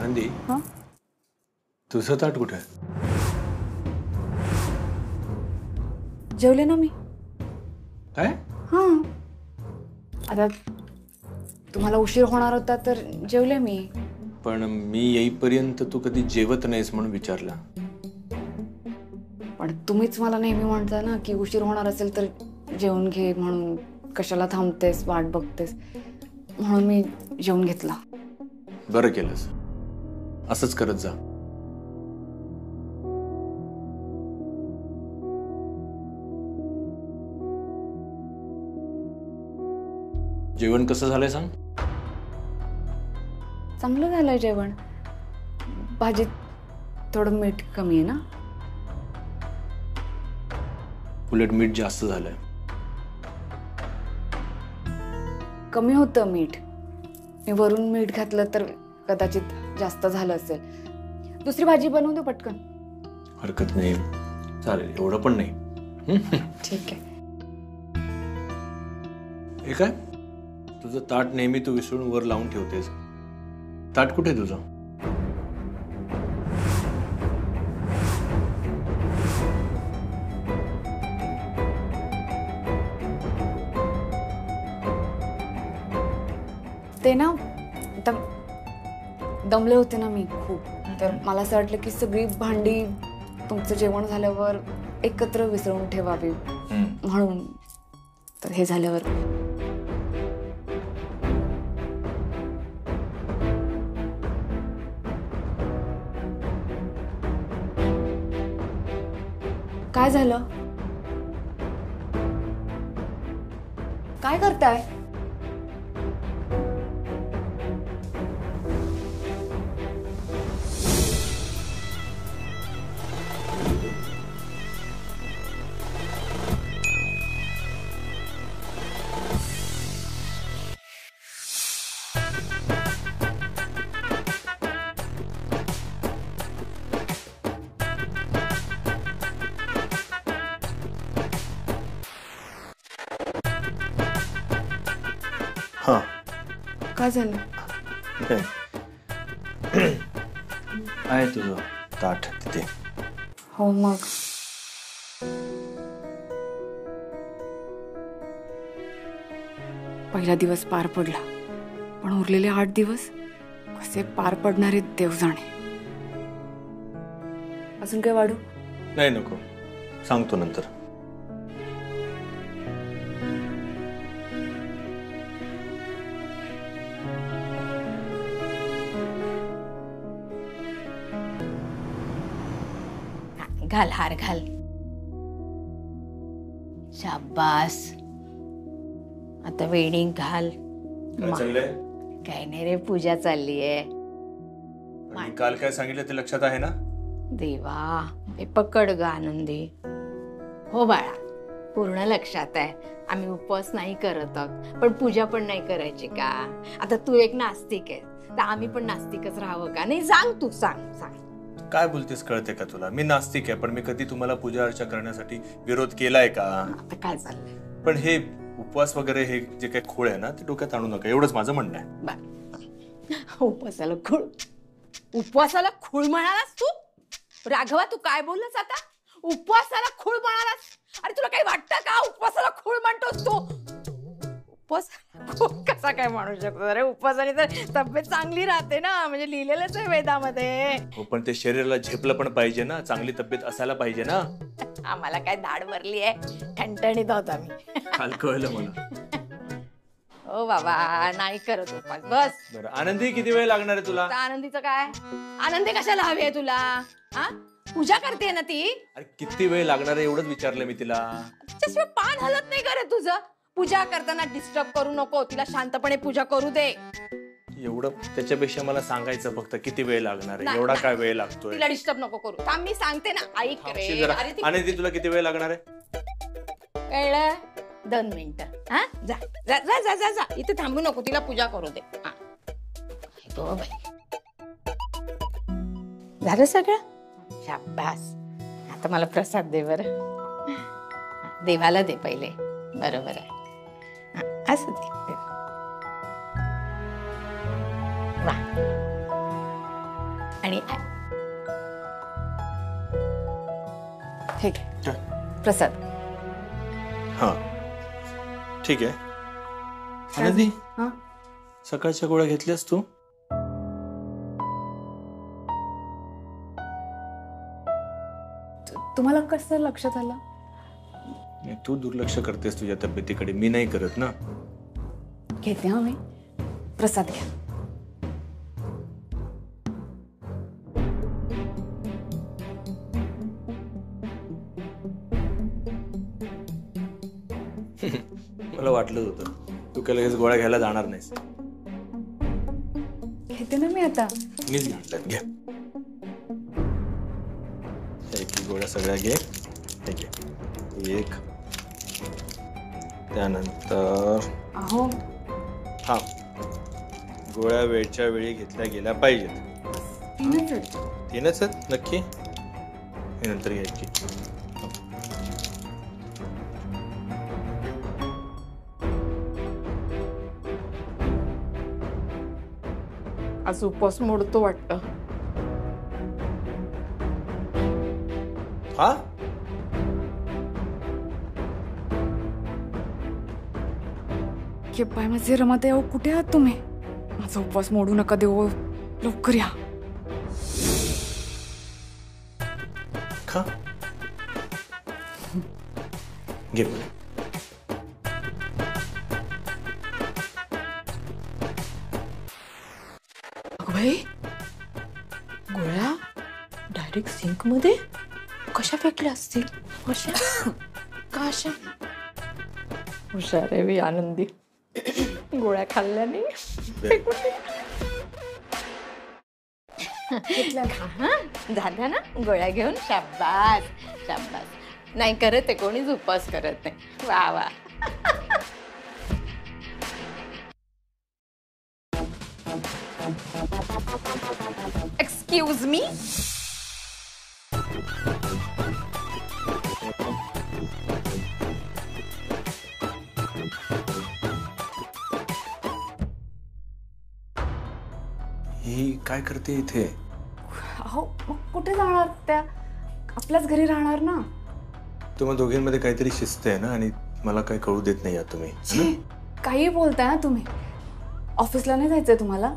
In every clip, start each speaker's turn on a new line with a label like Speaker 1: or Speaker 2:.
Speaker 1: आनंदी,
Speaker 2: हाँ
Speaker 1: तुझं ताट कुठे आहे?
Speaker 2: जेवले ना मी.
Speaker 1: काय?
Speaker 2: हाँ आता तुम्हाला उशीर होणार होता तर जेवले मी.
Speaker 1: पण मी येईपर्यंत तू कधी जेवत नाहीस म्हणून विचारला.
Speaker 2: पण तुम्हीच मला नेहमी म्हणता ना की उशीर होणार असेल तर जेवून घे, म्हणून कशाला थांबतेस, वाट बघतेस, म्हणून मी जेवून घेतला.
Speaker 1: बरं केलंस, असंच करत जा. जेवण कसं झालंय सांग?
Speaker 2: चांगलं झालंय जेवण. भाजीत थोडं मीठ कमी आहे ना.
Speaker 1: उलट मीठ जास्त झालंय.
Speaker 2: कमी होतं मीठ. मी वरून मीठ घातलं तर कदाचित जास्त झालं असेल. दुसरी भाजी बनवून दे पटकन.
Speaker 1: हरकत नाही, चालेल, एवढं पण नाही.
Speaker 2: ठीक आहे.
Speaker 1: हे काय, तुझं ताट नेहमी तू विसरून वर लावून ठेवतेस. ताट कुठे आहे तुझं?
Speaker 2: ते ना दमले होते ना मी खूप, तर मला असं वाटलं की सगळी भांडी तुमचं जेवण झाल्यावर एकत्र विसरून ठेवावी, म्हणून. तर हे झाल्यावर काय झालं? काय करताय?
Speaker 1: हां,
Speaker 2: काय झालं?
Speaker 1: काय आहे तुझं ताट तिथे?
Speaker 2: हो मग पहिला दिवस पार पडला, पण उरलेले 8 दिवस कसे पार पडणारे देव जाणे. अजून काय वाढू?
Speaker 1: नाही, नको, सांगतो नंतर.
Speaker 3: घाल, हार घाल. शाबास. आता वेणी घाल.
Speaker 1: काय चाललंय?
Speaker 3: काय नाही रे, पूजा चालली आहे.
Speaker 1: आणि काल काय सांगितलं ते लक्षात आहे ना?
Speaker 3: देवा, हे पकड ग आनंदी. हो बाळा, पूर्ण लक्षात आहे. आम्ही उपवास नाही करत आहोत, पण पूजा पण नाही करायची का? आता तू एक नास्तिक आहे, तर आम्ही पण नास्तिकच राहावं का? नाही, सांग तू, सांग सांग.
Speaker 1: काय बोलतेस कळते का तुला? मी नास्तिक आहे, पण मी कधी तुम्हाला पूजा अर्चा करण्यासाठी विरोध केलाय का?
Speaker 3: आता काय चाललंय?
Speaker 1: पण हे उपवास वगैरे हे जे काही खोळ आहे ना, ते डोक्यात आणू नका, एवढंच माझं म्हणणं आहे.
Speaker 3: उपवासाला खूळ म्हणालास तू? राघवा, तू काय बोललास आता? उपवासाला खूळ म्हणालास? अरे तुला काही वाटतं का उपवासाला खूळ म्हणतोस तू? उपवास कसा काय म्हणू शकतो? अरे उपवासाने तर तब्येत चांगली राहते ना, म्हणजे लिहिलेलंच आहे वेदामध्ये.
Speaker 1: हो, पण ते शरीराला झेपलं पण पाहिजे ना, चांगली तब्येत असायला पाहिजे ना.
Speaker 3: आम्हाला काय दाढ भरली आहे? ठणठणीत आहोत आम्ही.
Speaker 1: काल कळलं मला.
Speaker 3: हो बाबा, नाही करत उपवास. बस.
Speaker 1: बरं, आनंदी, किती वेळ लागणार आहे तुला?
Speaker 3: आनंदीचं काय? आनंदी कशाला हवी आहे तुला? हा, पूजा करते ना ती.
Speaker 1: अरे किती वेळ लागणार आहे एवढंच विचारलं मी तिला.
Speaker 3: तिच्याशिवाय पान हलत नाही करे तुझं. पूजा करताना डिस्टर्ब करू नको, तिला शांतपणे पूजा करू दे.
Speaker 1: एवढं त्याच्यापेक्षा मला सांगायचं फक्त किती वेळ लागणार आहे, एवढा काय वेळ लागतोय?
Speaker 3: तिला डिस्टर्ब नको करू. थांब, मी सांगते ना, ऐक रे. अरे
Speaker 1: आनंदी, तुला किती वेळ लागणार आहे?
Speaker 3: कळलं? 2 मिनिटं. हा, जा जा जा जा जा जा. इथे थांबू नको, तिला पूजा करू दे. हा, तो बाई. झालं सगळं? शाबास. आता मला प्रसाद दे बरं. देवाला दे पहिले. बरोबर आहे. असं दे. वा, आणि
Speaker 2: हे घे, प्रसाद.
Speaker 1: हा ठीक आहे. आनंदी,
Speaker 2: हा
Speaker 1: सकाळच्या गोळ्या घेतल्यास तू?
Speaker 2: तुम्हाला कसं लक्षात आलं?
Speaker 1: नाही, तू दुर्लक्ष करतेस तुझ्या तब्येतीकडे, मी नाही करत ना.
Speaker 2: घेते हा मी. प्रसाद घ्या.
Speaker 1: मला वाटलंच होतं तू काय लगेच गोळ्या घ्यायला जाणार नाहीस.
Speaker 2: घेते ना मी आता.
Speaker 1: मीच घेतल्यात, घ्या. एक गोळ्या सगळ्या घे. हे घे एक. त्यानंतर
Speaker 2: अहो
Speaker 1: हा, गोळ्या वेळच्या वेळी घेतल्या गेल्या पाहिजेत.
Speaker 2: तीनच आहेत.
Speaker 1: तीनच आहेत नक्की? हे नंतर घ्यायची.
Speaker 3: आज उपवास मोडतो वाटतं.
Speaker 1: हा,
Speaker 2: हे पाय माझे रमाते. अहो कुठे आहात तुम्ही? माझा उपवास मोडू नका देऊ. लवकर या.
Speaker 1: खा. घे गोळ्या.
Speaker 3: अगं बाई, गोळ्या डायरेक्ट सिंक मध्ये कशा फेकल्या असतील? कशा? का अशा? हुशार आहे मी आनंदी. गोळ्या खाल्ल्याने झाल्या ना गोळ्या घेऊन. शाबास शाबास. नाही करत आहे कोणीच उपवास करत नाही. वा वा. Excuse me.
Speaker 1: ही काय करते इथे?
Speaker 2: अहो मग कुठे जाणार त्या? आपल्याच घरी राहणार ना.
Speaker 1: तुम्हा दोघींमध्ये काहीतरी शिस्त आहे ना, आणि मला काही कळू देत नाही आहात तुम्ही.
Speaker 2: काही बोलताय ना तुम्ही. ऑफिसला नाही जायचंय तुम्हाला?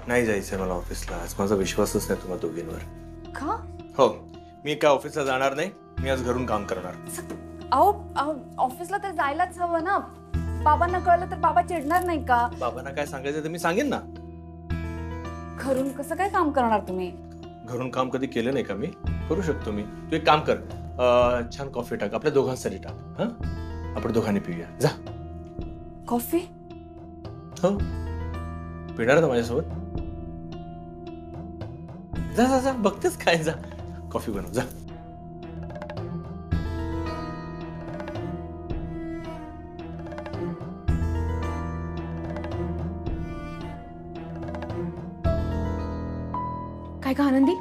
Speaker 1: नाही जायचंय मला ऑफिसला आज. माझा विश्वासच नाही तुम्हा दोघींवर.
Speaker 2: का?
Speaker 1: हो, मी काय ऑफिसला जाणार नाही. मी आज घरून काम करणार.
Speaker 2: अहो ऑफिसला तर जायलाच हवं ना. बाबांना कळलं तर बाबा चिडणार नाही का?
Speaker 1: बाबांना काय सांगायचं ते मी सांगेन ना.
Speaker 2: घरून कसं काय काम करणार तुम्ही?
Speaker 1: घरून काम कधी केलं नाही का मी? करू शकतो मी. तू एक काम कर, छान कॉफी टाक, आपल्या दोघांसाठी टाक. हा, आपण दोघांनी पिऊया. जा.
Speaker 2: कॉफी?
Speaker 1: हो, पिणार ना माझ्यासोबत? जा जा जा. बघतेच काय, जा कॉफी बनव जा.
Speaker 2: काय का आनंदी?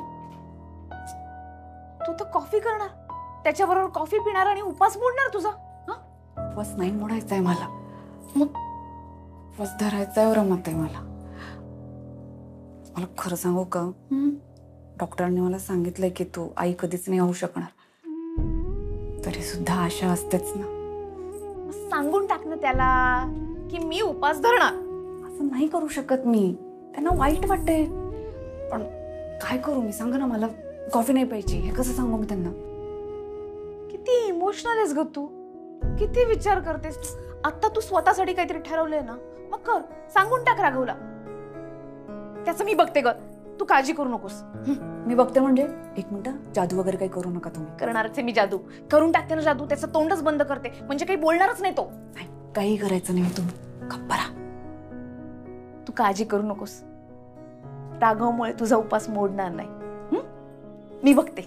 Speaker 2: तू तर कॉफी करणार, त्याच्याबरोबर कॉफी पिणार आणि उपवास मोडणार तुझा? उपवास नाही मोडायचा आहे मला. मग उपवास धरायचा आहे रमत आहे मला. मला खरं सांगू का, डॉक्टरांनी मला सांगितलंय की तू आई कधीच नाही होऊ शकणार. तरी सुद्धा आशा असतेच ना.
Speaker 3: सांगून टाक ना त्याला की मी उपवास धरणार.
Speaker 2: असं नाही करू शकत मी. त्यांना वाईट वाटते. पण काय करू मी? सांगा ना मला. कॉफी नाही प्यायची हे कसं सांगू मी त्यांना?
Speaker 3: किती इमोशनल आहेस ग तू. किती विचार करतेस. आता तू स्वतःसाठी काहीतरी ठरवलंय ना, मग कर. सांगून टाक राघवला. त्याचं मी बघते ग, तू काळजी करू नकोस.
Speaker 2: मी बघते म्हणजे? एक मिनिट, जादू वगैरे काही करू नका तुम्ही.
Speaker 3: करणारच आहे मी जादू. करून टाकते ना जादू. त्याचं तोंडच बंद करते म्हणजे काही बोलणारच नाही तो.
Speaker 2: नाही, काही करायचं नाही तुम्ही. गप्प राहा.
Speaker 3: तू काळजी करू नकोस. राघवमुळे तुझा उपवास मोडणार नाही. मी बघते.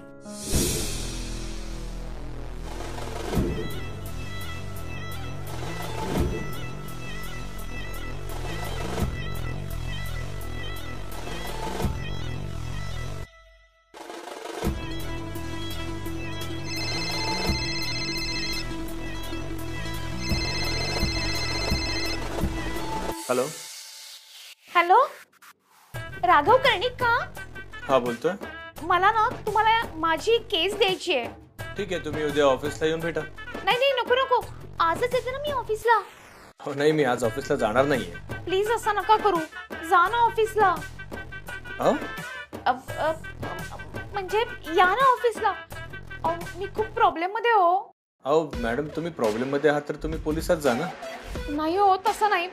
Speaker 1: हॅलो.
Speaker 3: हॅलो, राघव कर्णिक का?
Speaker 1: हा बोलतोय.
Speaker 2: मला ना तुम्हाला माझी केस द्यायची आहे.
Speaker 1: ठीक आहे, तुम्ही उद्या ऑफिसला येऊन भेटा.
Speaker 2: नाही नाही नको नको, आजच येते ना मी ऑफिसला.
Speaker 1: हो नाही, मी आज ऑफिसला जाणार नाहीये.
Speaker 2: प्लीज असं नका करू, जा ना ऑफिसला.
Speaker 1: अहो
Speaker 2: म्हणजे या ना ऑफिसला. मी खूप प्रॉब्लेम मध्ये हो.
Speaker 1: अहो मॅडम, तुम्ही प्रॉब्लेम मध्ये आहात तर तुम्ही पोलिसात जा ना.
Speaker 2: नाही हो, तसं नाही.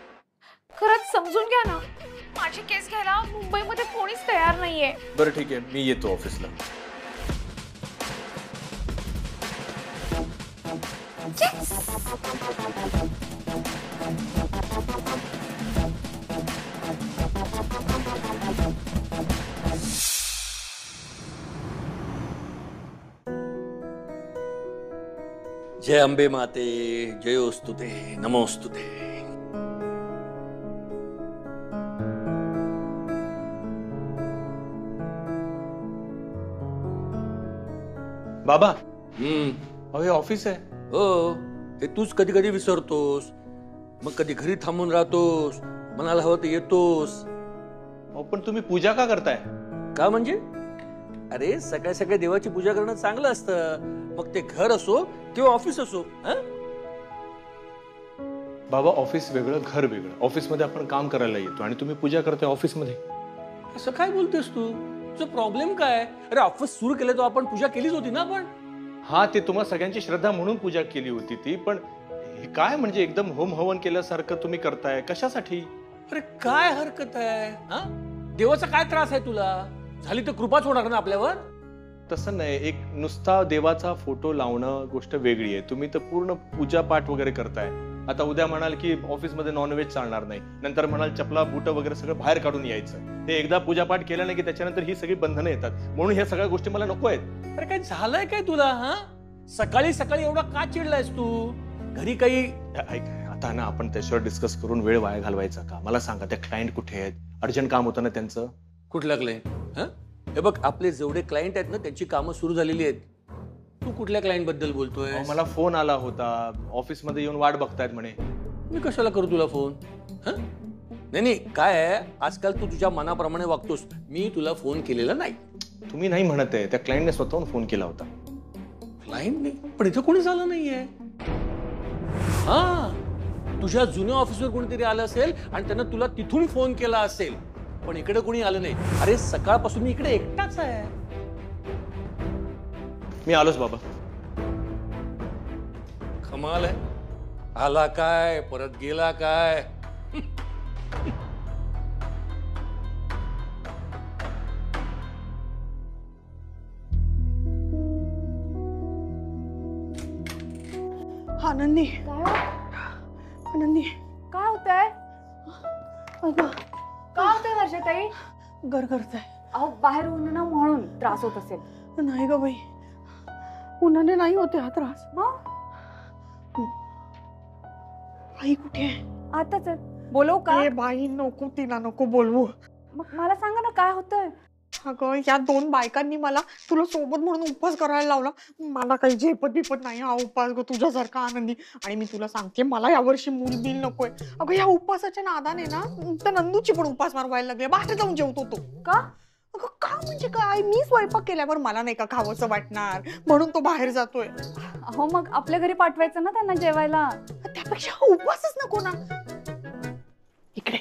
Speaker 2: खरंच समजून घ्या ना, माझी केस घ्यायला मुंबईमध्ये कोणीच तयार नाहीये.
Speaker 1: बरं ठीक आहे, मी येतो ऑफिसला.
Speaker 4: जय अंबे माते, जयोस्तुते, नमोस्तुते.
Speaker 1: बाबा, अहो हे ऑफिस आहे.
Speaker 4: हो, हे तूच कधी कधी विसरतोस, मग कधी घरी थांबून राहतोस, मनाला हवं तर येतोस.
Speaker 1: अहो पण तुम्ही पूजा का करताय?
Speaker 4: का म्हणजे? अरे सकाळी सकाळी देवाची पूजा करणं चांगलं असतं, मग ते घर असो किंवा ऑफिस असो.
Speaker 1: बाबा, ऑफिस वेगळं, घर वेगळं. ऑफिसमध्ये आपण काम करायला येतो आणि तुम्ही पूजा करताय ऑफिसमध्ये.
Speaker 4: असं काय बोलतेस तू? तुझा प्रॉब्लेम काय? अरे ऑफिस सुरू केलं तर आपण पूजा केलीच होती ना आपण.
Speaker 1: हा, ते तुम्हा सगळ्यांची श्रद्धा म्हणून पूजा केली होती ती, पण हे काय म्हणजे एकदम होम हवन केल्यासारखं तुम्ही करताय, कशासाठी?
Speaker 4: अरे काय हरकत आहे? देवाचा काय त्रास आहे तुला? झाली तर कृपाच होणार ना आपल्यावर.
Speaker 1: तसं नाही, एक नुसता देवाचा फोटो लावणं गोष्ट वेगळी आहे. तुम्ही तर पूर्ण पूजा पाठ वगैरे करताय. आता उद्या म्हणाल की ऑफिसमध्ये नॉनव्हेज चालणार नाही, नंतर म्हणाल चपला बुट वगैरे सगळं बाहेर काढून यायचं. ते एकदा पूजा पाठ केलं नाही की त्याच्यानंतर ही सगळी बंधनं येतात. म्हणून ह्या सगळ्या गोष्टी मला नको आहेत.
Speaker 4: अरे काय झालंय काय तुला? सकाळी सकाळी एवढा का चिडलायस तू? घरी काही
Speaker 1: ऐक, आता ना आपण त्याच्यावर डिस्कस करून वेळ वाया घालवायचा का? मला सांगा, त्या क्लायंट कुठे आहेत? अर्जंट काम होतं ना त्यांचं.
Speaker 4: कुठल्या क्लायंट? हे बघ, आपले जेवढे क्लायंट आहेत ना त्यांची कामं सुरू झालेली आहेत. तू कुठल्या क्लायंट बद्दल बोलतोय?
Speaker 1: मला फोन आला होता, ऑफिसमध्ये येऊन वाट बघतायत म्हणे.
Speaker 4: मी कशाला करू तुला फोन? नाही नाही, काय आहे, आजकाल तू तुझ्या मनाप्रमाणे वागतोस. मी तुला फोन केलेला नाही.
Speaker 1: तुम्ही नाही म्हणत आहे, त्या क्लायंटने स्वतःहून फोन केला होता.
Speaker 4: क्लायंटने? पण इथं कोणी झालं नाहीये. तुझ्या जुन्या ऑफिसवर कोणीतरी आलं असेल आणि त्यानं तुला तिथून फोन केला असेल, पण इकडे कोणी आलं नाही. अरे सकाळपासून मी इकडे एकटाच आहे.
Speaker 1: मी आलोच बाबा.
Speaker 4: कमाल आहे, आला काय परत गेला काय.
Speaker 3: आनंदी, आनंदी,
Speaker 2: काय होतंय?
Speaker 3: अगं
Speaker 2: काय होतंय वर्षाताई?
Speaker 3: गरगरत आहे.
Speaker 2: अहो बाहेर ऊन ना म्हणून त्रास होत असेल.
Speaker 3: नाही ग बाई, उन्हाने नाही होते हा त्रास. आई कुठे आहे?
Speaker 2: आताच बोलवू का?
Speaker 3: बाई नको, तिला नको बोलवू.
Speaker 2: मग मला सांगा ना काय होतंय?
Speaker 3: अगं या दोन बायकांनी मला तुला सोबत म्हणून उपवास करायला लावला. मला काही झेपत बिपत नाही हा उपवास ग तुझ्यासारखा आनंदी. आणि मी तुला सांगते, मला यावर्षी मूल बिल नकोय. अगं या उपवासाच्या नादाने ना तर नंदूची पण उपवास मारवायला लागले. बाहेर जाऊन जेवतो तो.
Speaker 2: का?
Speaker 3: अगं का म्हणजे काय, मी स्वयंपाक केल्यावर मला नाही का खावंसं वाटणार म्हणून तो बाहेर जातोय.
Speaker 2: हो मग आपल्या घरी पाठवायचं ना त्यांना जेवायला.
Speaker 3: त्यापेक्षा उपवासच नको ना. इकडे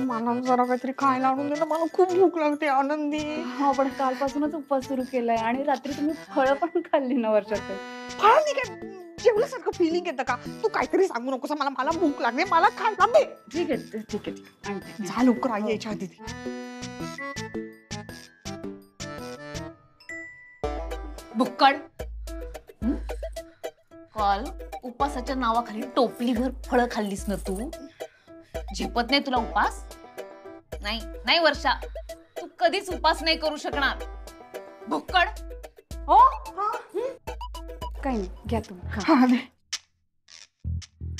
Speaker 3: मला जरा काहीतरी खायला आणून दे ना, मला खूप भूक लागते आनंदी.
Speaker 2: हो पण कालपासूनच उपवास सुरू केलाय आणि रात्री तुम्ही फळं पण खाल्ली ना वर्षाताई.
Speaker 3: फळांनी काय जेवल्यासारखं फिलिंग येतं का? तू काहीतरी सांगू नकोस मला, मला भूक लागते, मला खायला दे.
Speaker 2: ठीक आहे ठीक आहे.
Speaker 3: जा लवकर, आई यायच्या आधी.
Speaker 2: बुक्कड, काल उपासाच्या नावाखाली टोपलीभर फळं खाल्लीस ना तू. झेपत नाही तुला उपास? नाही नाही वर्षा, तू कधीच उपास नाही करू शकणार. बुक्कड. हो काही नाही, घ्या तुम्ही.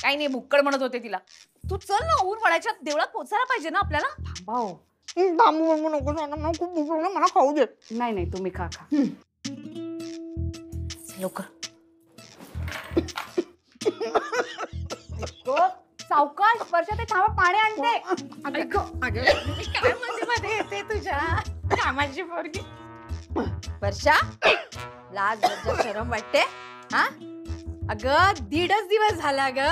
Speaker 2: काही नाही, भुक्कड म्हणत होते तिला. तू चल ना, ऊन वडाच्या देवळात पोचायला पाहिजे ना आपल्याला. थांबाव.
Speaker 3: थांबू नको, मला खूप भूक लागली, मला खाऊ दे.
Speaker 2: नाही नाही, तुम्ही खा खा लवकर. सावकाश वर्षा, ते थांबा, पाणी आणते.
Speaker 3: काय मध्ये येते तुझ्या कामाची पोरगी. वर्षा, लाज लज्जा शरम वाटते हा? अगं 1.5 दिवस झाला ग,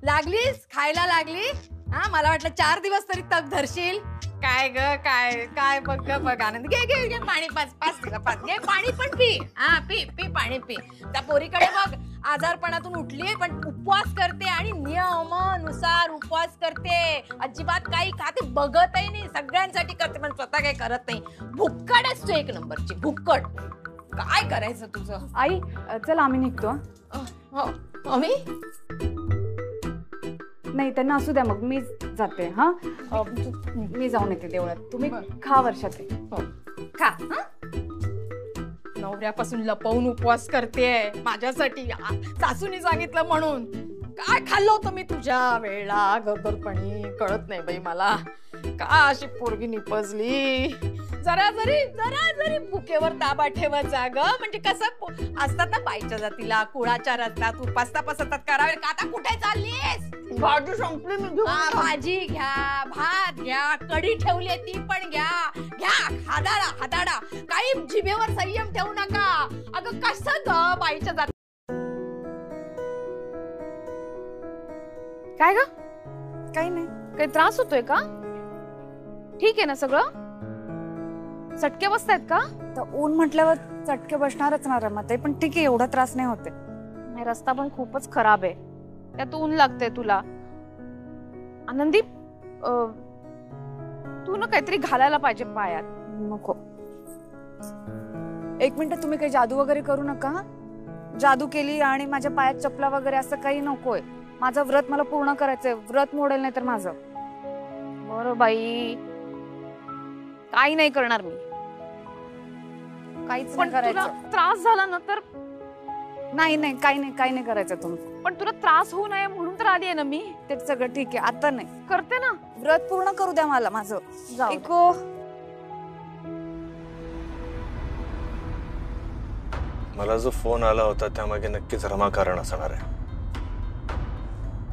Speaker 3: लागलीस खायला लागली हा? मला वाटलं 4 दिवस तरी तग धरशील. काय ग काय काय बघ ग बघ आनंद, घे घे घे पाणी, पाच घे पाणी पण पी. हा पी पी पाणी पी. त्या पोरीकडे बघ, आजारपणातून उठली पण उपवास करते आणि नियमानुसार उपवास करते. अजिबात काही खाते बघतही नाही, सगळ्यांसाठी करते पण स्वतः काही करत नाही. भुक्कड असतो 1 नंबरची भुक्कड. काय करायचं तुझं?
Speaker 2: आई चल आम्ही निघतो.
Speaker 3: आम्ही
Speaker 2: नाही त्यांना असू द्या, मग मी जाते. हा मी जाऊन येते देवळात. तुम्ही खा वर्षात.
Speaker 3: खा. नवऱ्यापासून लपवून उपवास करते माझ्यासाठी, सासूने सांगितलं म्हणून. काय खाल्लं होतं मी तुझ्या वेळेला गरोदरपणी, कळत नाही बाई मला. का अशी पोरगी निपजली. जरा जरी भुकेवर ताबा ठेवत जा ग. म्हणजे कसं असतात ना बाईच्या जातीला, कुळाचार असतात, उपासता पसतात करावे. का आता कुठे चाललीस?
Speaker 2: भाजी संपली मी घेऊन.
Speaker 3: भाजी घ्या, भात घ्या, कढी ठेवली ती पण घ्या. हादाडा. काही जिभेवर संयम ठेवू नका. अगं कसं ग बाईच्या जाती.
Speaker 2: काय ग? काही नाही. काही त्रास होतोय का? ठीक आहे ना सगळं? चटके बसतायत का? तर ऊन म्हटल्यावर चटके बसणारच ना रमाताई, पण ठीक आहे, एवढा त्रास नाही होते. नाही, रस्ता पण खूपच खराब आहे, त्यात ऊन लागतंय तुला. आनंदी तू ना काहीतरी घालायला पाहिजे पायात. नको. 1 मिनिट, तुम्ही काही जादू वगैरे करू नका. जादू केली आणि माझ्या पायात चपला वगैरे असं काही नकोय. माझं व्रत मला पूर्ण करायचंय. व्रत मोडेल नाही तर माझं. बरं बाई, काही नाही करणार मी. काहीच पण तुला त्रास झाला ना तर. नाही काही नाही करायचं तुम्ही. पण तुला त्रास होऊ नये म्हणून तर आली आहे ना मी. ते सगळं ठीक आहे, आता नाही करते ना. व्रत पूर्ण करू द्या मला माझं. ऐको,
Speaker 1: मला जो फोन आला होता त्यामागे नक्कीच रमा कारण असणार आहे.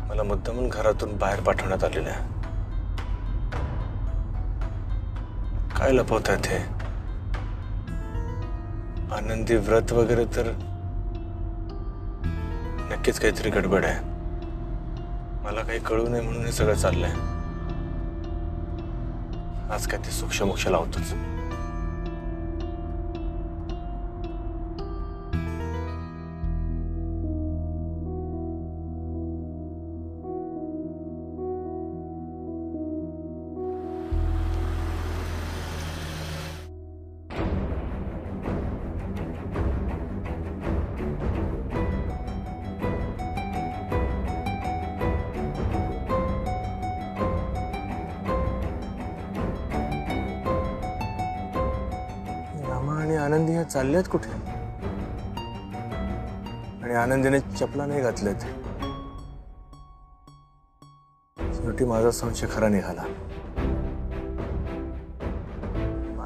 Speaker 1: मला मुद्दामून घरातून बाहेर पाठवण्यात आलेलं आहे. काय लपवतात हे? आनंदी व्रत वगैरे तर नक्कीच काहीतरी गडबड आहे. मला काही कळू नये म्हणून हे सगळं चाललंय. आज काय ते सूक्ष्मोक्ष लावतोच. आनंदी ह्या चालल्यात कुठे? आणि आनंदीने चपला नाही घातल्यात. शेवटी माझा संशय खरा निघाला.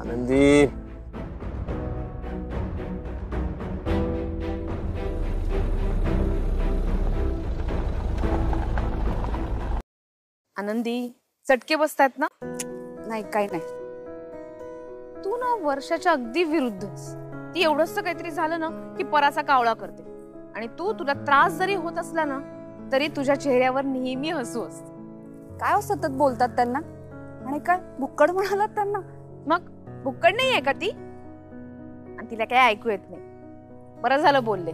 Speaker 1: आनंदी,
Speaker 2: आनंदी चटके बसतात ना? नाही काही नाही. तू ना वर्षाच्या अगदी विरुद्ध. ती एवढंच काहीतरी झालं ना की पराचा कावळा करते. आणि तुला त्रास जरी होत असला ना तरी तुझ्या चेहऱ्यावर नेहमी हसू असते. काय सतत बोलतात त्यांना? आणि काय भुक्कड म्हणालात त्यांना? मग भुक्कड नाही आहे का ती? आणि तिला काय ऐकू येत नाही. बरं झालं बोलले.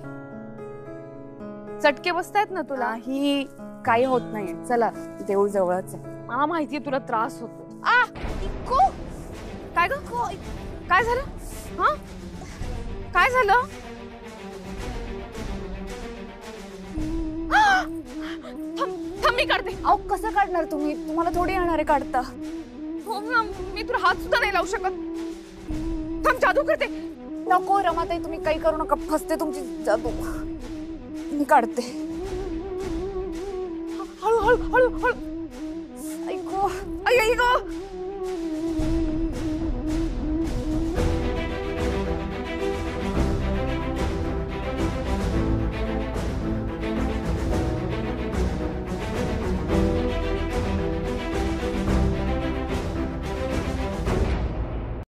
Speaker 2: चटके बसतायत ना तुला? ही काही होत नाहीये. चला, देऊळ जवळच आहे. मला माहितीये तुला त्रास होतो. काय ग? काय झालं? हा, काय झालं? थांब मी काढते. अहो कसं काढणार तुम्ही? तुम्हाला थोडी येणार आहे काढता. हो, मी तुला हात सुद्धा नाही लावू शकत. थांब, जादू करते. नको रमाताई, तुम्ही काही करू नका. फसते तुमची जादू. मी काढते. हळू हळू हळू हळू. ऐको,